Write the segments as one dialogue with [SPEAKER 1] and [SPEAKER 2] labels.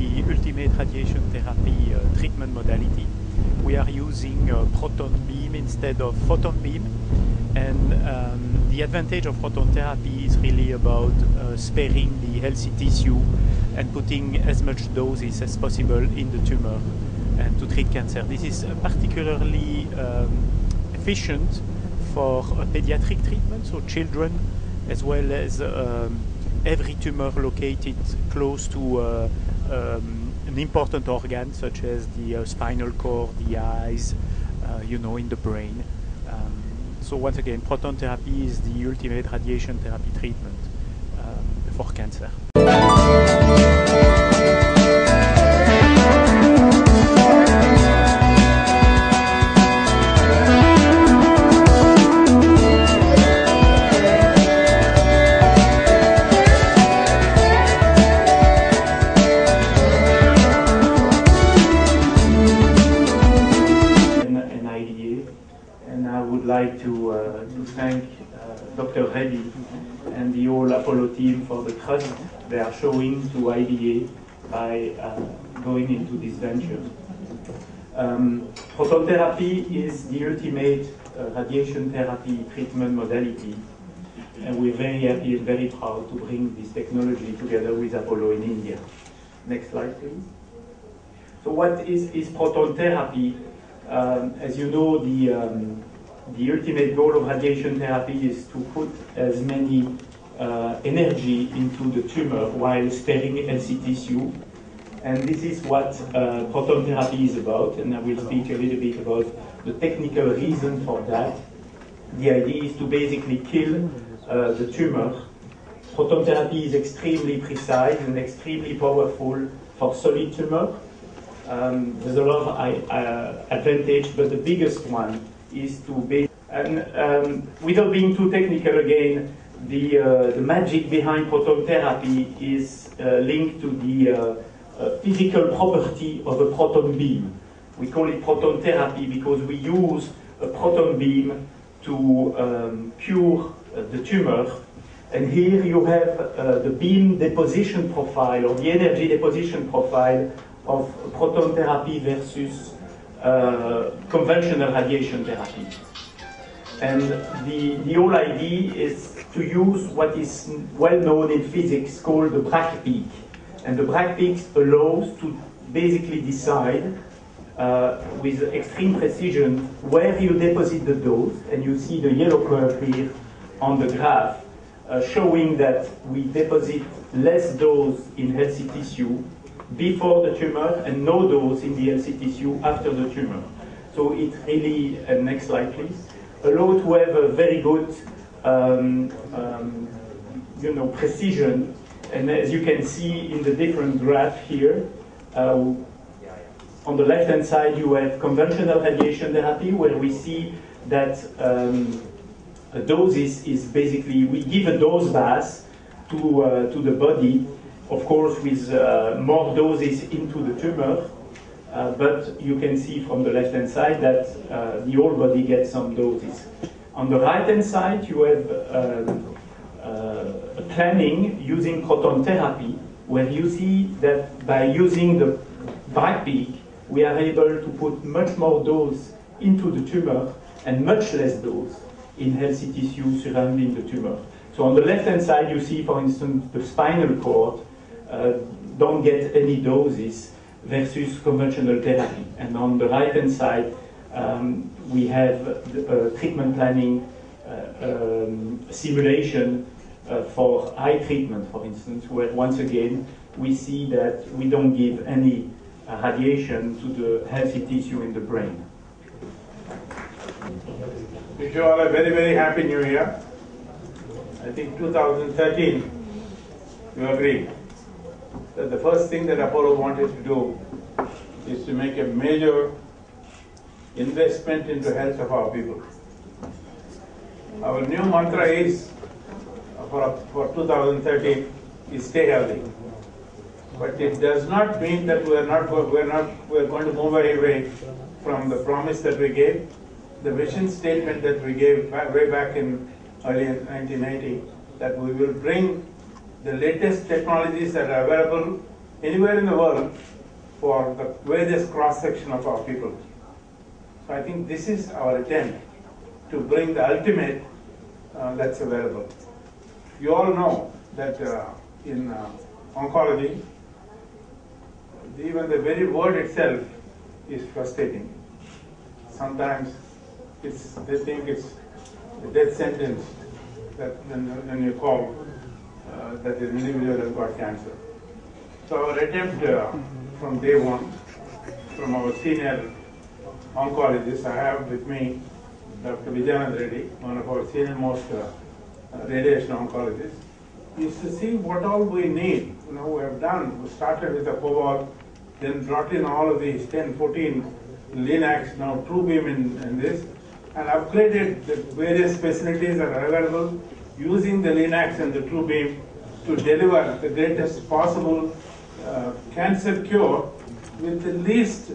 [SPEAKER 1] the ultimate radiation therapy treatment modality. We are using proton beam instead of photon beam, and the advantage of proton therapy is really about sparing the healthy tissue and putting as much doses as possible in the tumor and to treat cancer. This is particularly efficient for pediatric treatment, so children, as well as every tumor located close to an important organ, such as the spinal cord, the eyes, in the brain. So once again, proton therapy is the ultimate radiation therapy treatment for cancer. And I would like to thank Dr. Reddy and the whole Apollo team for the trust they are showing to IBA by going into this venture. Proton therapy is the ultimate radiation therapy treatment modality, and we're very happy and very proud to bring this technology together with Apollo in India. Next slide, please. So what is proton therapy? As you know, the ultimate goal of radiation therapy is to put as many energy into the tumor while sparing healthy tissue. And this is what proton therapy is about, and I will speak a little bit about the technical reason for that. The idea is to basically kill the tumor. Proton therapy is extremely precise and extremely powerful for solid tumor. There's a lot of advantage, but the biggest one is to be, and without being too technical again, the magic behind proton therapy is linked to the physical property of a proton beam. We call it proton therapy because we use a proton beam to cure the tumor. And here you have the beam deposition profile, or the energy deposition profile of proton therapy versus conventional radiation therapy. And the whole idea is to use what is well known in physics called the Bragg peak. And the Bragg peak allows to basically decide with extreme precision where you deposit the dose. And you see the yellow curve here on the graph showing that we deposit less dose in healthy tissue before the tumor and no dose in the healthy tissue after the tumor. So it really, next slide please, allows to have a very good precision. And as you can see in the different graph here, on the left hand side you have conventional radiation therapy, where we see that a doses is basically, we give a dose bath to the body, of course with more doses into the tumor, but you can see from the left hand side that the whole body gets some doses. On the right hand side you have a planning using proton therapy, where you see that by using the Bragg peak we are able to put much more dose into the tumor and much less dose in healthy tissue surrounding the tumor. So on the left hand side you see, for instance, the spinal cord don't get any doses versus conventional therapy. And on the right hand side we have treatment planning simulation for eye treatment, for instance, where once again we see that we don't give any radiation to the healthy tissue in the brain.
[SPEAKER 2] Wish you all a very, very happy new year. I think 2013, you agree that the first thing that Apollo wanted to do is to make a major investment into the health of our people. Our new mantra is for 2013 is stay healthy. But it does not mean that we're going to move away from the promise that we gave, the vision statement that we gave way back in early 1980, that we will bring the latest technologies that are available anywhere in the world for the various cross-section of our people. So I think this is our attempt to bring the ultimate that's available. You all know that in oncology, even the very word itself is frustrating. Sometimes they think it's a death sentence that when you call that an individual has got cancer. So our attempt from day one, from our senior oncologists, I have with me Dr. Vijayanand Reddy, one of our senior most radiation oncologists, is to see what all we need. We have done. We started with the cobalt, then brought in all of these 10, 14 Linacs, now TrueBeam in this, and upgraded the various facilities that are available using the Linacs and the TrueBeam to deliver the greatest possible cancer cure with the least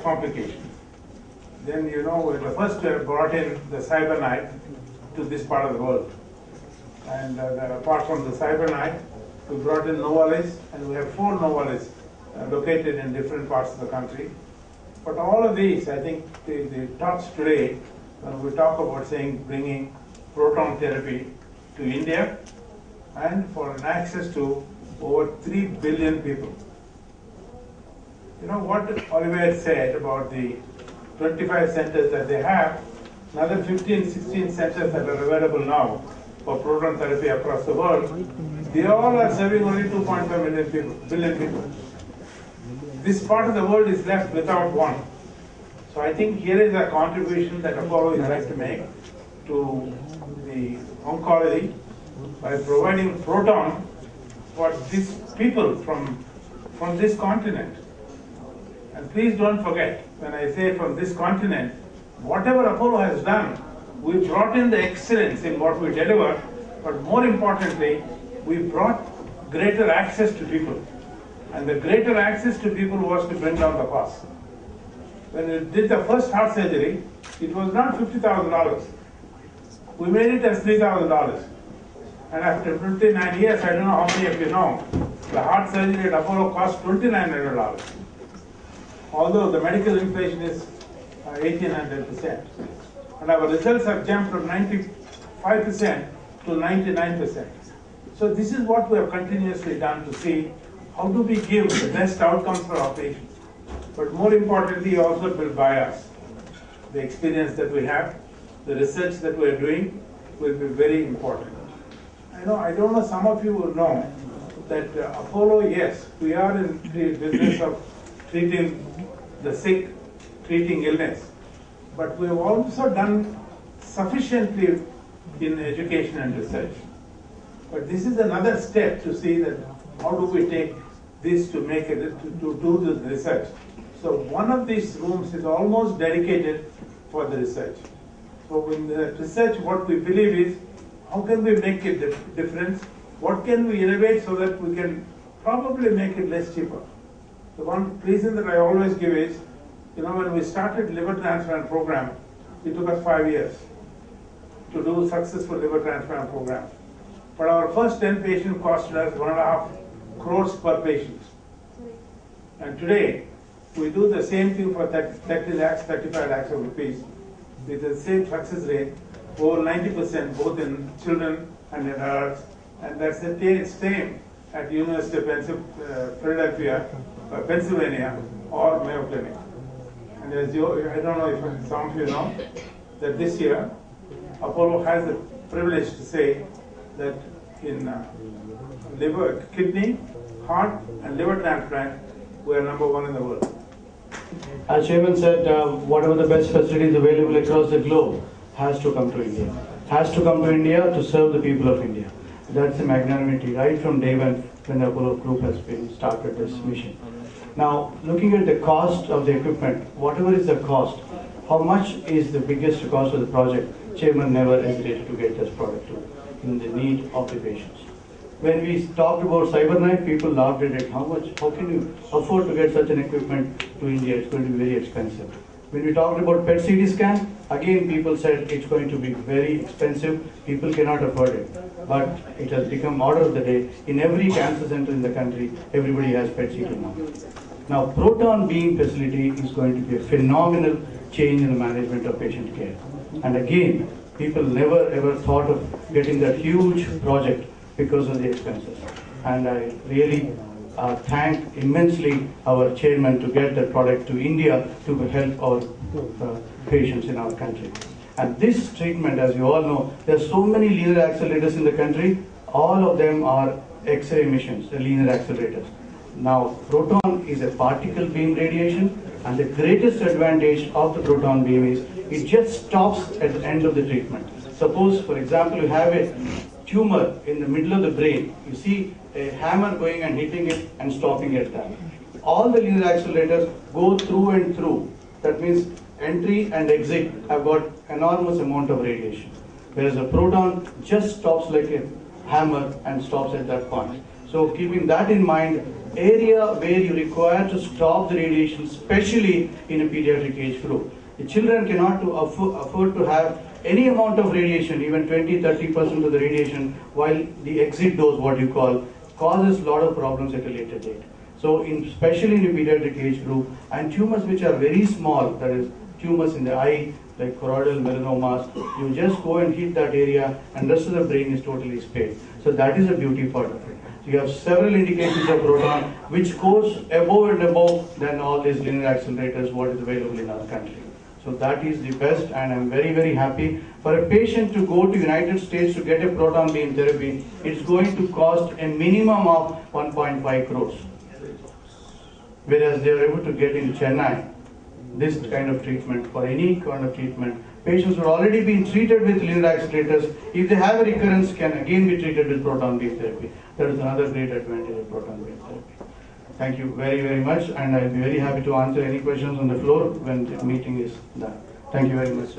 [SPEAKER 2] complications. Then, we the first brought in the CyberKnife to this part of the world. And apart from the CyberKnife, we brought in Novalis, and we have 4 Novalis located in different parts of the country. But all of these, I think, the talks today, when we talk about bringing proton therapy to India, and for an access to over 3 billion people. What Oliver said about the 25 centers that they have, another 15, 16 centers that are available now for proton therapy across the world, they all are serving only 2.5 billion people. This part of the world is left without one. So I think here is a contribution that Apollo is trying to make to the oncology by providing proton for these people from this continent. And please don't forget, when I say from this continent, whatever Apollo has done, we brought in the excellence in what we deliver, but more importantly, we brought greater access to people. And the greater access to people was to bring down the cost. When we did the first heart surgery, it was not $50,000. We made it as $3,000. And after 59 years, I don't know how many of you know, the heart surgery at Apollo cost $2,900. Although the medical inflation is 1,800%. And our results have jumped from 95% to 99%. So this is what we have continuously done to see how do we give the best outcomes for our patients. But more importantly, also will buy us. The experience that we have, the research that we are doing will be very important. I don't know, some of you will know that Apollo, yes, we are in the business of treating the sick, treating illness. But we have also done sufficiently in education and research. But this is another step to see that how do we take this to make it, to do the research. So one of these rooms is almost dedicated for the research. So in the research, what we believe is, how can we make a difference? What can we innovate so that we can probably make it less cheaper? The one reason that I always give is, when we started liver transplant program, it took us 5 years to do successful liver transplant program. But our first 10 patients costed us 1.5 crores per patient. And today, we do the same thing for 30 lakhs, 35 lakhs of rupees with the same success rate, over 90% both in children and in adults. And that's the same at University of Philadelphia, Pennsylvania, or Mayo Clinic. And as I don't know if some of you know, that this year, Apollo has the privilege to say that in liver, kidney, heart, and liver transplant, we are #1 in the world.
[SPEAKER 3] As Chairman said, whatever the best facilities available across the globe has to come to India. Has to come to India to serve the people of India. That's the magnanimity right from day one when the Apollo Group has been started this mission. Now, looking at the cost of the equipment, whatever is the cost, how much is the biggest cost of the project? Chairman never hesitated to get this product to in the need of the patients. When we talked about CyberKnife, people laughed at it. How can you afford to get such an equipment to India? It's going to be very expensive. When we talked about PET CT scan, again people said it's going to be very expensive, people cannot afford it. But it has become order of the day. In every cancer center in the country, everybody has PET CT now. Now, Proton beam facility is going to be a phenomenal change in the management of patient care. And again, people never ever thought of getting that huge project because of the expenses. And I really thank immensely our chairman to get that product to India to help our patients in our country. And this treatment, as you all know, there are so many linear accelerators in the country. All of them are X-ray emissions, the linear accelerators. Now, proton is a particle beam radiation, and the greatest advantage of the proton beam is it just stops at the end of the treatment. Suppose, for example, you have a tumor in the middle of the brain. You see a hammer going and hitting it and stopping at that. All the linear accelerators go through and through. That means entry and exit have got enormous amount of radiation. Whereas a proton just stops like a hammer and stops at that point. So keeping that in mind, area where you require to stop the radiation, especially in a pediatric age group. The children cannot afford to have any amount of radiation, even 20-30% of the radiation, while the exit dose, what you call, causes a lot of problems at a later date. So especially in a pediatric age group, and tumors which are very small, that is tumors in the eye, like choroidal melanomas, you just go and hit that area and rest of the brain is totally spared. So that is a beauty part of it. So you have several indications of proton which goes above and above than all these linear accelerators what is available in our country. So that is the best, and I'm very, very happy. For a patient to go to United States to get a proton beam therapy, it's going to cost a minimum of 1.5 crores. Whereas they are able to get in Chennai this kind of treatment, for any kind of treatment. Patients who are already being treated with linear accelerators, if they have a recurrence, can again be treated with proton beam therapy. That is another great advantage of proton beam therapy. Thank you very, very much, and I'll be very happy to answer any questions on the floor when the meeting is done. Thank you very much.